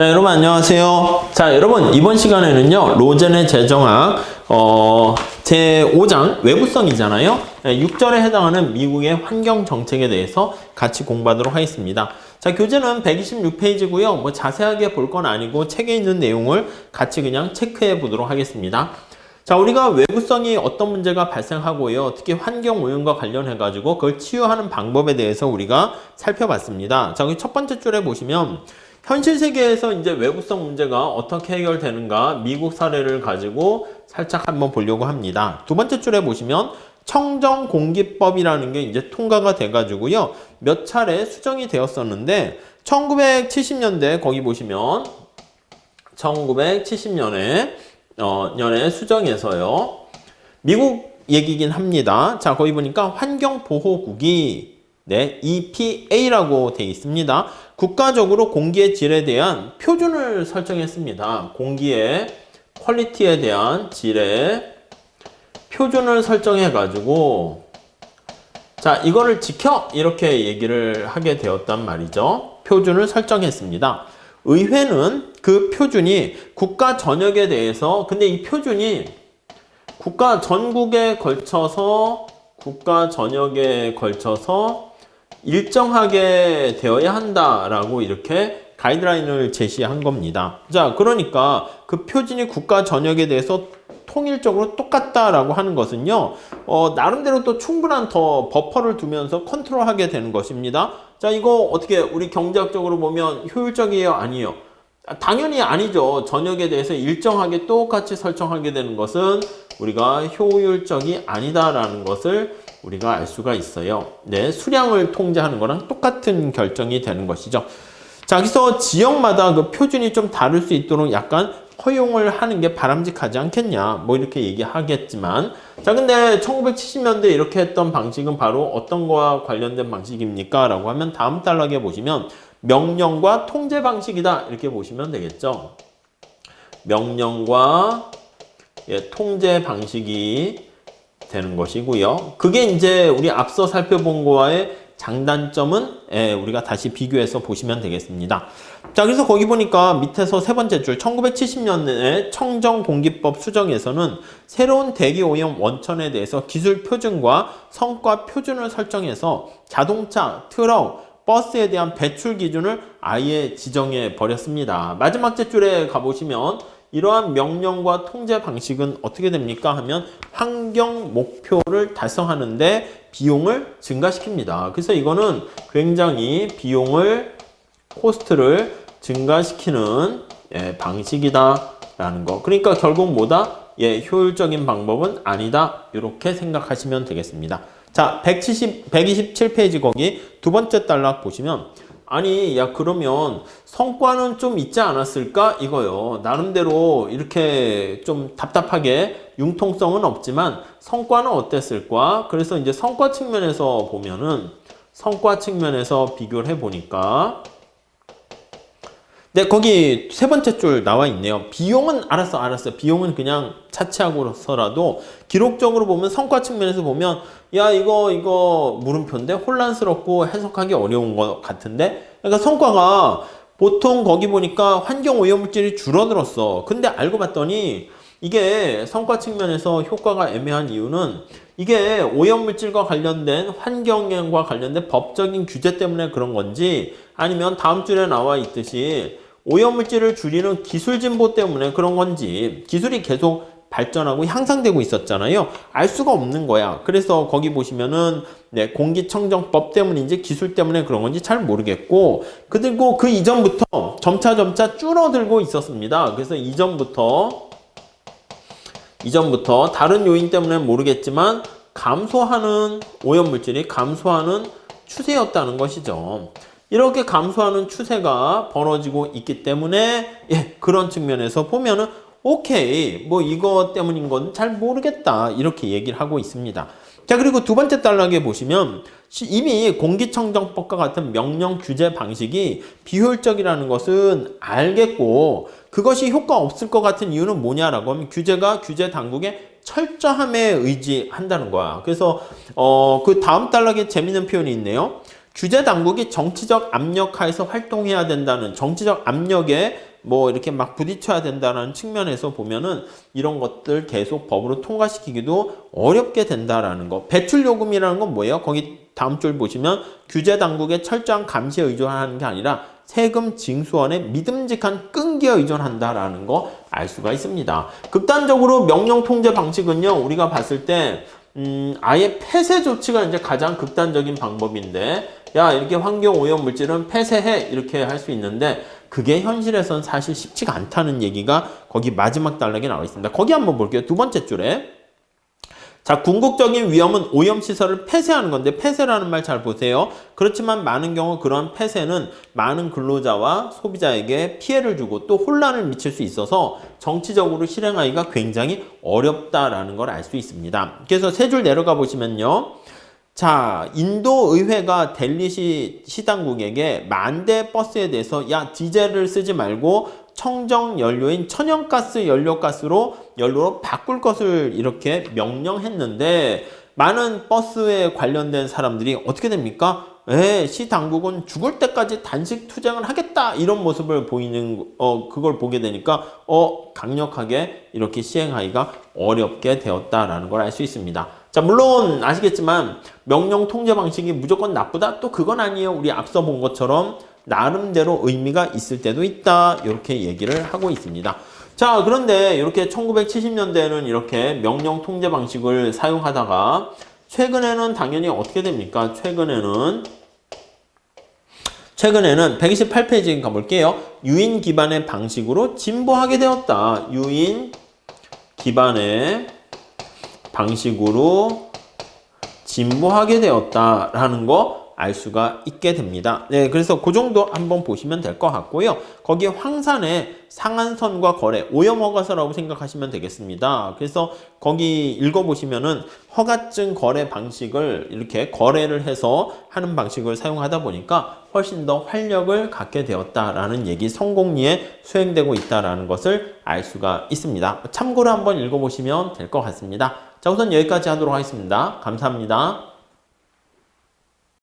자, 여러분 안녕하세요. 자, 여러분 이번 시간에는요 로젠의 재정학 제5장 외부성이잖아요. 6절에 해당하는 미국의 환경 정책에 대해서 같이 공부하도록 하겠습니다. 자, 교재는 126페이지고요. 뭐 자세하게 볼 건 아니고 책에 있는 내용을 같이 그냥 체크해 보도록 하겠습니다. 자, 우리가 외부성이 어떤 문제가 발생하고요. 특히 환경 오염과 관련해 가지고 그걸 치유하는 방법에 대해서 우리가 살펴봤습니다. 자, 여기 첫 번째 줄에 보시면 현실 세계에서 이제 외부성 문제가 어떻게 해결되는가 미국 사례를 가지고 살짝 한번 보려고 합니다. 두 번째 줄에 보시면 청정공기법이라는 게 이제 통과가 돼가지고요. 몇 차례 수정이 되었었는데 1970년대 거기 보시면 1970년에 년에 수정해서요. 미국 얘기긴 합니다. 자, 거기 보니까 환경보호국이 EPA라고 되어 있습니다. 국가적으로 공기의 질에 대한 표준을 설정했습니다. 공기의 퀄리티에 대한 질의 표준을 설정해가지고 자, 이거를 지켜! 이렇게 얘기를 하게 되었단 말이죠. 표준을 설정했습니다. 의회는 그 표준이 국가 전역에 대해서 근데 이 표준이 국가 전역에 걸쳐서 일정하게 되어야 한다라고 이렇게 가이드라인을 제시한 겁니다. 자, 그러니까 그 표준이 국가 전역에 대해서 통일적으로 똑같다라고 하는 것은요, 나름대로 또 충분한 더 버퍼를 두면서 컨트롤하게 되는 것입니다. 자, 이거 어떻게 우리 경제학적으로 보면 효율적이에요? 아니에요? 당연히 아니죠. 전역에 대해서 일정하게 똑같이 설정하게 되는 것은 우리가 효율적이 아니다라는 것을 우리가 알 수가 있어요. 네, 수량을 통제하는 거랑 똑같은 결정이 되는 것이죠. 자, 여기서 지역마다 그 표준이 좀 다를 수 있도록 약간 허용을 하는 게 바람직하지 않겠냐, 뭐 이렇게 얘기하겠지만, 자, 근데 1970년대 이렇게 했던 방식은 바로 어떤 거와 관련된 방식입니까? 라고 하면 다음 단락에 보시면 명령과 통제 방식이다, 이렇게 보시면 되겠죠. 명령과 통제 방식이 되는 것이고요. 그게 이제 우리 앞서 살펴본 거와의 장단점은 우리가 다시 비교해서 보시면 되겠습니다. 자, 그래서 거기 보니까 밑에서 세 번째 줄 1970년에 청정공기법 수정에서는 새로운 대기오염 원천에 대해서 기술 표준과 성과 표준을 설정해서 자동차, 트럭, 버스에 대한 배출 기준을 아예 지정해 버렸습니다. 마지막 줄에 가보시면 이러한 명령과 통제 방식은 어떻게 됩니까? 하면 환경 목표를 달성하는데 비용을 증가시킵니다. 그래서 이거는 굉장히 코스트를 증가시키는 방식이다라는 거. 그러니까 결국 뭐다? 효율적인 방법은 아니다. 이렇게 생각하시면 되겠습니다. 자, 127페이지 거기 두 번째 단락 보시면 아니, 야, 그러면 성과는 좀 있지 않았을까? 이거요. 나름대로 이렇게 좀 답답하게 융통성은 없지만 성과는 어땠을까? 그래서 이제 성과 측면에서 보면은 성과 측면에서 비교를 해보니까 네, 거기 세 번째 줄 나와 있네요. 비용은 알았어. 비용은 그냥 차치하고서라도 기록적으로 보면 성과 측면에서 보면 야, 이거 물음표인데 혼란스럽고 해석하기 어려운 것 같은데. 그러니까 성과가 보통 거기 보니까 환경 오염물질이 줄어들었어. 근데 알고 봤더니 이게 성과 측면에서 효과가 애매한 이유는 이게 오염물질과 관련된 환경과 관련된 법적인 규제 때문에 그런 건지 아니면 다음 줄에 나와 있듯이 오염물질을 줄이는 기술 진보 때문에 그런 건지 기술이 계속 발전하고 향상되고 있었잖아요. 알 수가 없는 거야. 그래서 거기 보시면은 공기청정법 때문인지 기술 때문에 그런 건지 잘 모르겠고 그리고 그 이전부터 점차 줄어들고 있었습니다. 그래서 이전부터 다른 요인 때문에 모르겠지만 감소하는 오염물질이 감소하는 추세였다는 것이죠. 이렇게 감소하는 추세가 벌어지고 있기 때문에 그런 측면에서 보면은 오케이, 뭐 이거 때문인 건 잘 모르겠다 이렇게 얘기를 하고 있습니다. 자, 그리고 두 번째 단락에 보시면 이미 공기청정법과 같은 명령 규제 방식이 비효율적이라는 것은 알겠고 그것이 효과 없을 것 같은 이유는 뭐냐라고 하면 규제가 규제 당국의 철저함에 의지한다는 거야. 그래서 그 다음 단락에 재미있는 표현이 있네요. 규제 당국이 정치적 압력 하에서 활동해야 된다는 정치적 압력에 뭐 이렇게 막 부딪혀야 된다는 측면에서 보면은 이런 것들 계속 법으로 통과시키기도 어렵게 된다라는 거. 배출 요금이라는 건 뭐예요? 거기 다음 줄 보시면 규제 당국의 철저한 감시에 의존하는 게 아니라 세금 징수원의 믿음직한 끈기에 의존한다라는 거 알 수가 있습니다. 극단적으로 명령 통제 방식은요, 우리가 봤을 때 아예 폐쇄 조치가 이제 가장 극단적인 방법인데, 야, 이렇게 환경 오염 물질은 폐쇄해, 이렇게 할 수 있는데, 그게 현실에선 사실 쉽지가 않다는 얘기가 거기 마지막 단락에 나와 있습니다. 거기 한번 볼게요. 두 번째 줄에. 자, 궁극적인 위험은 오염시설을 폐쇄하는 건데, 폐쇄라는 말 잘 보세요. 그렇지만 많은 경우 그런 폐쇄는 많은 근로자와 소비자에게 피해를 주고 또 혼란을 미칠 수 있어서 정치적으로 실행하기가 굉장히 어렵다라는 걸 알 수 있습니다. 그래서 세 줄 내려가 보시면요. 자, 인도 의회가 델리시 시당국에게 만대 버스에 대해서 야, 디젤을 쓰지 말고 청정 연료인 천연가스 연료로 바꿀 것을 이렇게 명령했는데, 많은 버스에 관련된 사람들이 어떻게 됩니까? 시 당국은 죽을 때까지 단식 투쟁을 하겠다, 이런 모습을 보이는 그걸 보게 되니까 강력하게 이렇게 시행하기가 어렵게 되었다라는 걸 알 수 있습니다. 자, 물론 아시겠지만 명령 통제 방식이 무조건 나쁘다? 또 그건 아니에요. 우리 앞서 본 것처럼 나름대로 의미가 있을 때도 있다, 이렇게 얘기를 하고 있습니다. 자, 그런데 이렇게 1970년대에는 이렇게 명령 통제 방식을 사용하다가 최근에는 당연히 어떻게 됩니까? 최근에는 128페이지 가볼게요. 유인 기반의 방식으로 진보하게 되었다. 유인 기반의 방식으로 진보하게 되었다라는 거 알 수가 있게 됩니다. 네, 그래서 그 정도 한번 보시면 될 것 같고요. 거기에 황산의 상한선과 거래, 오염허가서라고 생각하시면 되겠습니다. 그래서 거기 읽어보시면은 허가증 거래 방식을 이렇게 거래를 해서 하는 방식을 사용하다 보니까 훨씬 더 활력을 갖게 되었다라는 얘기, 성공리에 수행되고 있다라는 것을 알 수가 있습니다. 참고로 한번 읽어보시면 될 것 같습니다. 자, 우선 여기까지 하도록 하겠습니다. 감사합니다.